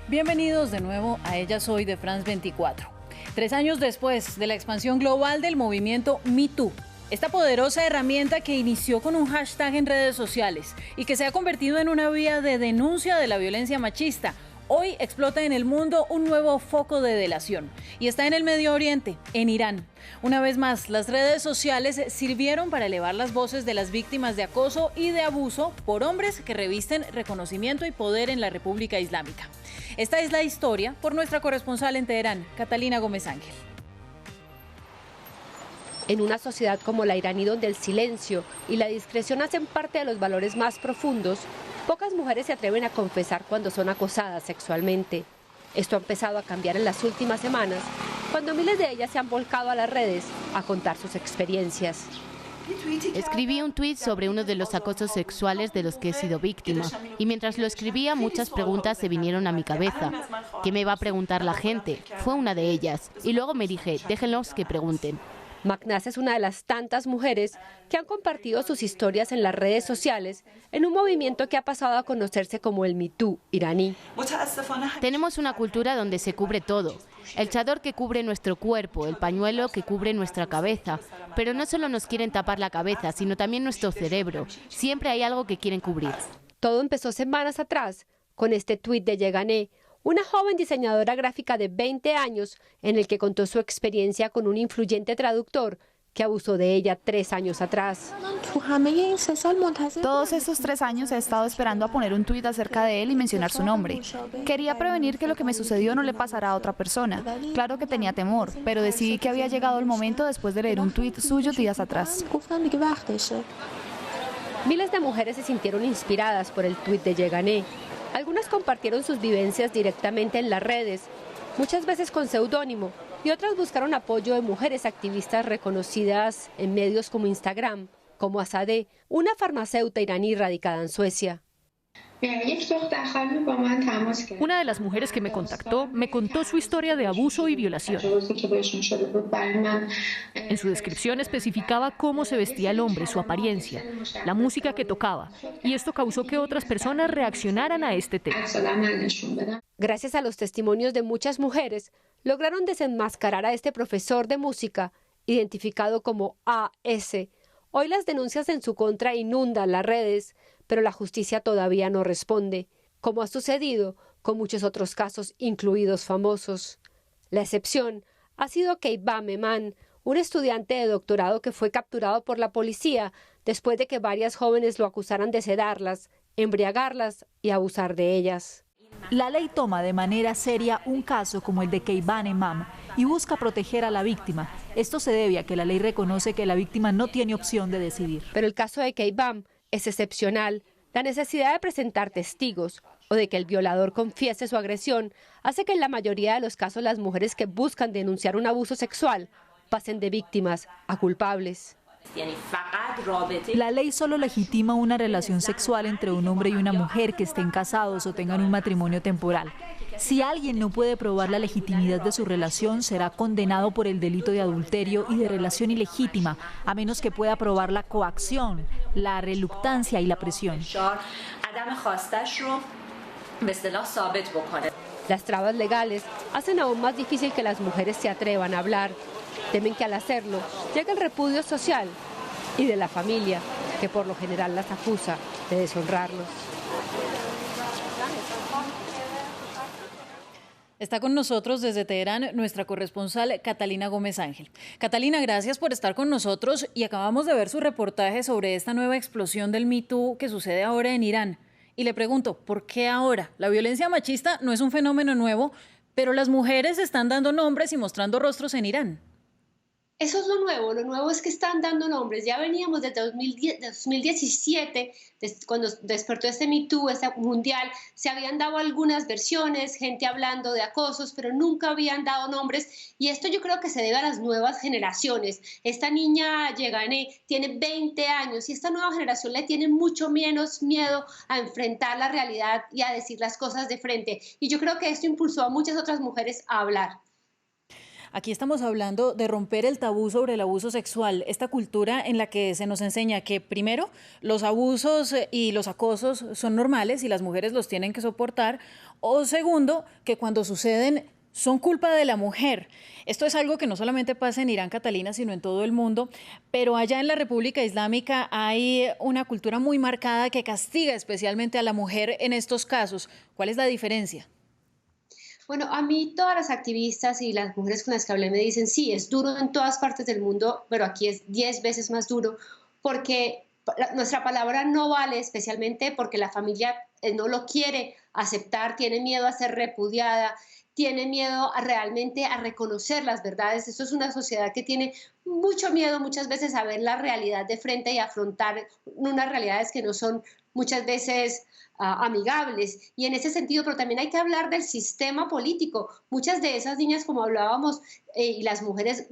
Bienvenidos de nuevo a Ella Soy de France 24. 3 años después de la expansión global del movimiento Me Too, esta poderosa herramienta que inició con un hashtag en redes sociales y que se ha convertido en una vía de denuncia de la violencia machista, hoy explota en el mundo un nuevo foco de delación y está en el Medio Oriente, en Irán. Una vez más, las redes sociales sirvieron para elevar las voces de las víctimas de acoso y de abuso por hombres que revisten reconocimiento y poder en la República Islámica. Esta es la historia por nuestra corresponsal en Teherán, Catalina Gómez Ángel. En una sociedad como la iraní, donde el silencio y la discreción hacen parte de los valores más profundos, pocas mujeres se atreven a confesar cuando son acosadas sexualmente. Esto ha empezado a cambiar en las últimas semanas, cuando miles de ellas se han volcado a las redes a contar sus experiencias. Escribí un tuit sobre uno de los acosos sexuales de los que he sido víctima, y mientras lo escribía muchas preguntas se vinieron a mi cabeza. ¿Qué me va a preguntar la gente? Fue una de ellas, y luego me dije, déjenlos que pregunten. Maknaz es una de las tantas mujeres que han compartido sus historias en las redes sociales en un movimiento que ha pasado a conocerse como el Me Too iraní. Tenemos una cultura donde se cubre todo. El chador que cubre nuestro cuerpo, el pañuelo que cubre nuestra cabeza. Pero no solo nos quieren tapar la cabeza, sino también nuestro cerebro. Siempre hay algo que quieren cubrir. Todo empezó semanas atrás con este tuit de Yegané, una joven diseñadora gráfica de 20 años en el que contó su experiencia con un influyente traductor que abusó de ella 3 años atrás. Todos estos 3 años he estado esperando a poner un tuit acerca de él y mencionar su nombre. Quería prevenir que lo que me sucedió no le pasara a otra persona. Claro que tenía temor, pero decidí que había llegado el momento después de leer un tuit suyo días atrás. Miles de mujeres se sintieron inspiradas por el tuit de Yegané. Algunas compartieron sus vivencias directamente en las redes, muchas veces con seudónimo, y otras buscaron apoyo de mujeres activistas reconocidas en medios como Instagram, como Azadeh, una farmacéutica iraní radicada en Suecia. Una de las mujeres que me contactó me contó su historia de abuso y violación. En su descripción especificaba cómo se vestía el hombre, su apariencia, la música que tocaba, y esto causó que otras personas reaccionaran a este tema. Gracias a los testimonios de muchas mujeres, lograron desenmascarar a este profesor de música, identificado como AS. Hoy las denuncias en su contra inundan las redes, pero la justicia todavía no responde, como ha sucedido con muchos otros casos, incluidos famosos. La excepción ha sido Keibam Eman, un estudiante de doctorado que fue capturado por la policía después de que varias jóvenes lo acusaran de sedarlas, embriagarlas y abusar de ellas. La ley toma de manera seria un caso como el de Keibam Eman y busca proteger a la víctima. Esto se debe a que la ley reconoce que la víctima no tiene opción de decidir. Pero el caso de Keibam es excepcional. La necesidad de presentar testigos o de que el violador confiese su agresión hace que en la mayoría de los casos las mujeres que buscan denunciar un abuso sexual pasen de víctimas a culpables. La ley solo legitima una relación sexual entre un hombre y una mujer que estén casados o tengan un matrimonio temporal. Si alguien no puede probar la legitimidad de su relación, será condenado por el delito de adulterio y de relación ilegítima, a menos que pueda probar la coacción, la reluctancia y la presión. Las trabas legales hacen aún más difícil que las mujeres se atrevan a hablar. Temen que al hacerlo llegue el repudio social y de la familia, que por lo general las acusa de deshonrarlos. Está con nosotros desde Teherán nuestra corresponsal Catalina Gómez Ángel. Catalina, gracias por estar con nosotros y acabamos de ver su reportaje sobre esta nueva explosión del Me Too que sucede ahora en Irán. Y le pregunto, ¿por qué ahora? La violencia machista no es un fenómeno nuevo, pero las mujeres están dando nombres y mostrando rostros en Irán. Eso es lo nuevo es que están dando nombres. Ya veníamos desde 2017, cuando despertó este Me Too, este mundial, se habían dado algunas versiones, gente hablando de acosos, pero nunca habían dado nombres, y esto yo creo que se debe a las nuevas generaciones. Esta niña Yegané tiene 20 años y esta nueva generación le tiene mucho menos miedo a enfrentar la realidad y a decir las cosas de frente, y yo creo que esto impulsó a muchas otras mujeres a hablar. Aquí estamos hablando de romper el tabú sobre el abuso sexual, esta cultura en la que se nos enseña que primero los abusos y los acosos son normales y las mujeres los tienen que soportar, o segundo, que cuando suceden son culpa de la mujer. Esto es algo que no solamente pasa en Irán, Catalina, sino en todo el mundo, pero allá en la República Islámica hay una cultura muy marcada que castiga especialmente a la mujer en estos casos. ¿Cuál es la diferencia? Bueno, a mí todas las activistas y las mujeres con las que hablé me dicen, sí, es duro en todas partes del mundo, pero aquí es 10 veces más duro porque nuestra palabra no vale, especialmente porque la familia no lo quiere aceptar, tiene miedo a ser repudiada, tiene miedo a realmente a reconocer las verdades. Esto es una sociedad que tiene mucho miedo muchas veces a ver la realidad de frente y afrontar unas realidades que no son muchas veces amigables. Y en ese sentido, pero también hay que hablar del sistema político. Muchas de esas niñas, como hablábamos, y las mujeres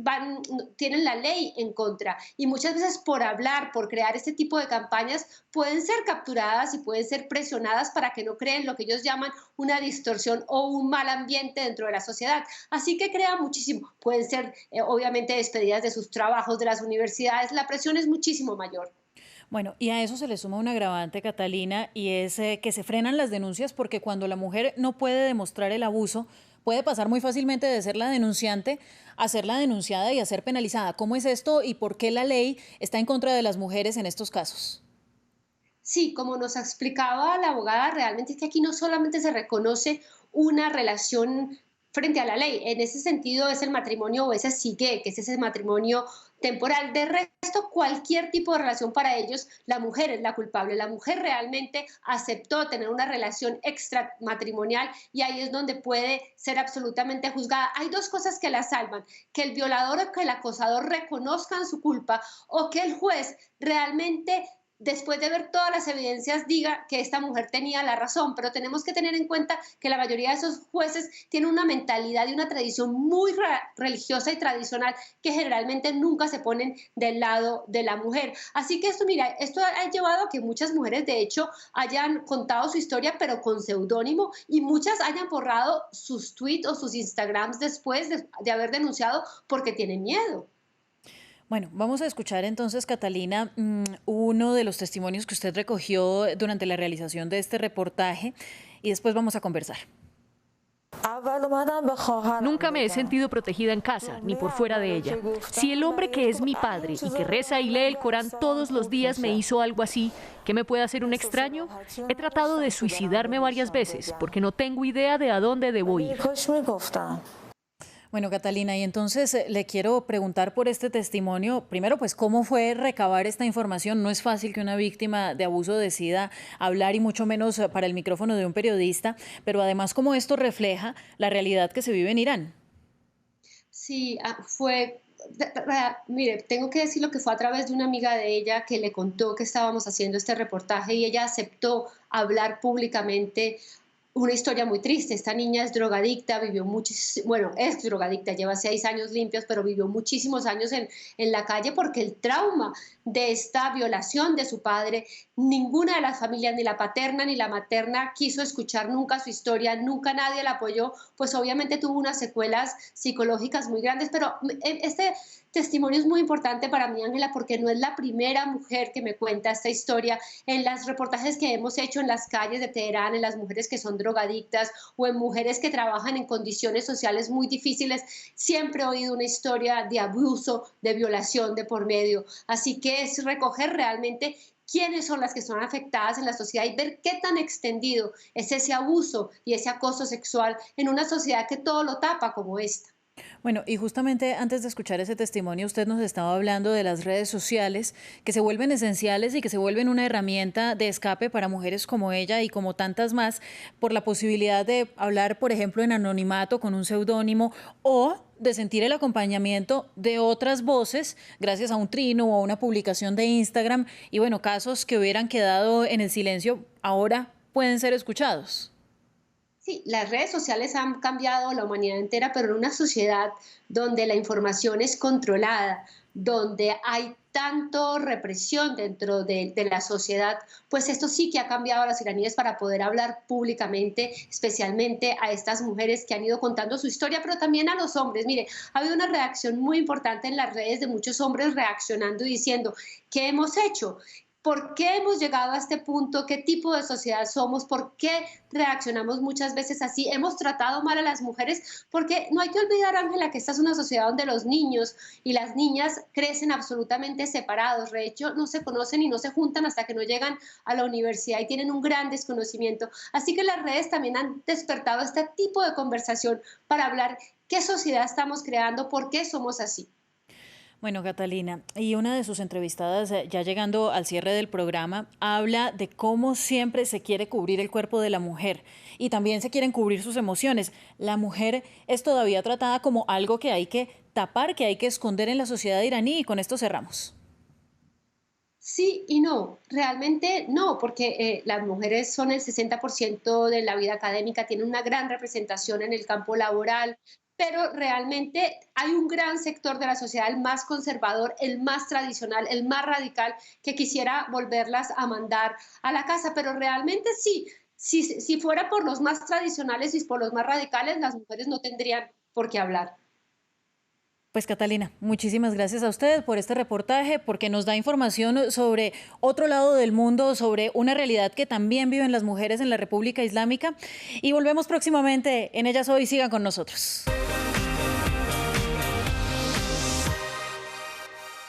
tienen la ley en contra. Y muchas veces por hablar, por crear este tipo de campañas, pueden ser capturadas y pueden ser presionadas para que no creen lo que ellos llaman una distorsión o un mal ambiente dentro de la sociedad. Así que crea muchísimo. Pueden ser, obviamente, despedidas de sus trabajos, de las universidades. La presión es muchísimo mayor. Bueno, y a eso se le suma un agravante, Catalina, y es que se frenan las denuncias porque cuando la mujer no puede demostrar el abuso, puede pasar muy fácilmente de ser la denunciante a ser la denunciada y a ser penalizada. ¿Cómo es esto y por qué la ley está en contra de las mujeres en estos casos? Sí, como nos explicaba la abogada, realmente es que aquí no solamente se reconoce una relación frente a la ley, en ese sentido es el matrimonio o ese sigue, que es ese matrimonio temporal. De resto, cualquier tipo de relación para ellos, la mujer es la culpable. La mujer realmente aceptó tener una relación extramatrimonial y ahí es donde puede ser absolutamente juzgada. Hay dos cosas que la salvan, que el violador o que el acosador reconozcan su culpa o que el juez realmente, después de ver todas las evidencias, diga que esta mujer tenía la razón, pero tenemos que tener en cuenta que la mayoría de esos jueces tienen una mentalidad y una tradición muy religiosa y tradicional que generalmente nunca se ponen del lado de la mujer. Así que esto, mira, esto ha llevado a que muchas mujeres de hecho hayan contado su historia pero con seudónimo y muchas hayan borrado sus tweets o sus Instagrams después de haber denunciado porque tienen miedo. Bueno, vamos a escuchar entonces, Catalina, uno de los testimonios que usted recogió durante la realización de este reportaje y después vamos a conversar. Nunca me he sentido protegida en casa, ni por fuera de ella. Si el hombre que es mi padre y que reza y lee el Corán todos los días me hizo algo así, ¿qué me puede hacer un extraño? He tratado de suicidarme varias veces porque no tengo idea de a dónde debo ir. Bueno, Catalina, y entonces le quiero preguntar por este testimonio. Primero, pues, ¿cómo fue recabar esta información? No es fácil que una víctima de abuso decida hablar y mucho menos para el micrófono de un periodista, pero además, ¿cómo esto refleja la realidad que se vive en Irán? Sí, mire, tengo que decir lo que fue a través de una amiga de ella que le contó que estábamos haciendo este reportaje y ella aceptó hablar públicamente una historia muy triste. Esta niña es drogadicta, es drogadicta, lleva 6 años limpios, pero vivió muchísimos años en la calle porque el trauma de esta violación de su padre, ninguna de las familias, ni la paterna ni la materna, quiso escuchar nunca su historia, nunca nadie la apoyó, pues obviamente tuvo unas secuelas psicológicas muy grandes, pero este testimonio es muy importante para mí, Ángela, porque no es la primera mujer que me cuenta esta historia. En los reportajes que hemos hecho en las calles de Teherán, en las mujeres que son drogadictas o en mujeres que trabajan en condiciones sociales muy difíciles, siempre he oído una historia de abuso, de violación de por medio. Así que es recoger realmente quiénes son las que son afectadas en la sociedad y ver qué tan extendido es ese abuso y ese acoso sexual en una sociedad que todo lo tapa como esta. Bueno, y justamente antes de escuchar ese testimonio, usted nos estaba hablando de las redes sociales que se vuelven esenciales y que se vuelven una herramienta de escape para mujeres como ella y como tantas más, por la posibilidad de hablar, por ejemplo, en anonimato con un seudónimo o de sentir el acompañamiento de otras voces gracias a un trino o a una publicación de Instagram. Y bueno, casos que hubieran quedado en el silencio ahora pueden ser escuchados. Sí, las redes sociales han cambiado la humanidad entera, pero en una sociedad donde la información es controlada, donde hay tanto represión dentro de la sociedad, pues esto sí que ha cambiado a los iraníes para poder hablar públicamente, especialmente a estas mujeres que han ido contando su historia, pero también a los hombres. Mire, ha habido una reacción muy importante en las redes de muchos hombres reaccionando y diciendo, ¿qué hemos hecho? ¿Por qué hemos llegado a este punto? ¿Qué tipo de sociedad somos? ¿Por qué reaccionamos muchas veces así? ¿Hemos tratado mal a las mujeres? Porque no hay que olvidar, Ángela, que esta es una sociedad donde los niños y las niñas crecen absolutamente separados. De hecho, no se conocen y no se juntan hasta que no llegan a la universidad y tienen un gran desconocimiento. Así que las redes también han despertado este tipo de conversación para hablar qué sociedad estamos creando, por qué somos así. Bueno, Catalina, y una de sus entrevistadas, ya llegando al cierre del programa, habla de cómo siempre se quiere cubrir el cuerpo de la mujer y también se quieren cubrir sus emociones. La mujer es todavía tratada como algo que hay que tapar, que hay que esconder en la sociedad iraní, y con esto cerramos. Sí y no, realmente no, porque las mujeres son el 60% de la vida académica, tienen una gran representación en el campo laboral, pero realmente hay un gran sector de la sociedad, el más conservador, el más tradicional, el más radical, que quisiera volverlas a mandar a la casa, pero realmente sí, si fuera por los más tradicionales y por los más radicales, las mujeres no tendrían por qué hablar. Pues Catalina, muchísimas gracias a usted por este reportaje, porque nos da información sobre otro lado del mundo, sobre una realidad que también viven las mujeres en la República Islámica. Y volvemos próximamente en Ellas Hoy. Sigan con nosotros.